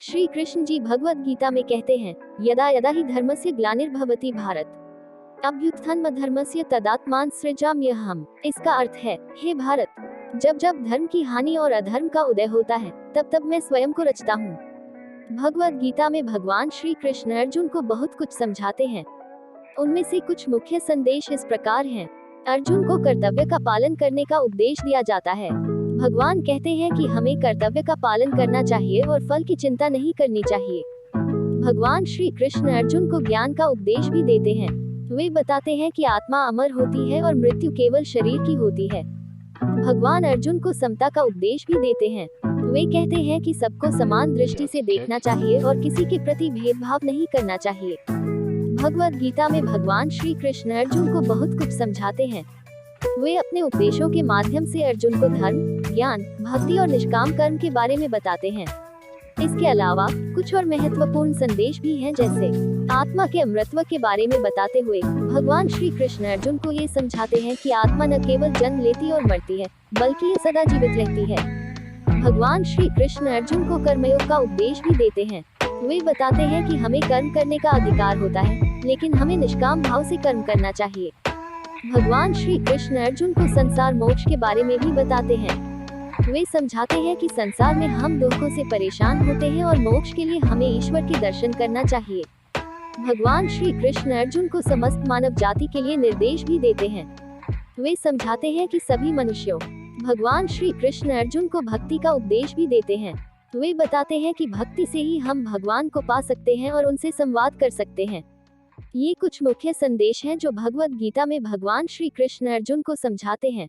श्री कृष्ण जी भगवत गीता में कहते हैं, यदा यदा ही धर्मस्य ग्लानिर्भवति भारत अभ्युत्थानमधर्मस्य तदात्मान सृजाम्यहम्। इसका अर्थ है, हे भारत, जब जब धर्म की हानि और अधर्म का उदय होता है, तब तब मैं स्वयं को रचता हूँ। भगवत गीता में भगवान श्री कृष्ण अर्जुन को बहुत कुछ समझाते हैं। उनमें से कुछ मुख्य संदेश इस प्रकार हैं। अर्जुन को कर्तव्य का पालन करने का उपदेश दिया जाता है। भगवान कहते हैं कि हमें कर्तव्य का पालन करना चाहिए और फल की चिंता नहीं करनी चाहिए। भगवान श्री कृष्ण अर्जुन को ज्ञान का उपदेश भी देते हैं। वे बताते हैं कि आत्मा अमर होती है और मृत्यु केवल शरीर की होती है। भगवान अर्जुन को समता का उपदेश भी देते हैं। वे कहते हैं कि सबको समान दृष्टि से देखना चाहिए और किसी के प्रति भेदभाव नहीं करना चाहिए। भगवत गीता में भगवान श्री कृष्ण अर्जुन को बहुत कुछ समझाते हैं। वे अपने उपदेशों के माध्यम से अर्जुन को धर्म, ज्ञान, भक्ति और निष्काम कर्म के बारे में बताते हैं। इसके अलावा कुछ और महत्वपूर्ण संदेश भी हैं, जैसे आत्मा के अमरत्व के बारे में बताते हुए भगवान श्री कृष्ण अर्जुन को ये समझाते हैं कि आत्मा न केवल जन्म लेती और मरती है, बल्कि ये सदा जीवित रहती है। भगवान श्री कृष्ण अर्जुन को कर्मयोग का उपदेश भी देते हैं। वे बताते हैं कि हमें कर्म करने का अधिकार होता है, लेकिन हमें निष्काम भाव से कर्म करना चाहिए। भगवान श्री कृष्ण अर्जुन को संसार मोक्ष के बारे में भी बताते हैं। वे समझाते हैं कि संसार में हम दुखों से परेशान होते हैं और मोक्ष के लिए हमें ईश्वर के दर्शन करना चाहिए। भगवान श्री कृष्ण अर्जुन को समस्त मानव जाति के लिए निर्देश भी देते हैं। वे समझाते हैं कि सभी मनुष्यों, भगवान श्री कृष्ण अर्जुन को भक्ति का उपदेश भी देते हैं। वे बताते हैं कि भक्ति से ही हम भगवान को पा सकते हैं और उनसे संवाद कर सकते हैं। ये कुछ मुख्य संदेश हैं जो भगवत गीता में भगवान श्री कृष्ण अर्जुन को समझाते हैं।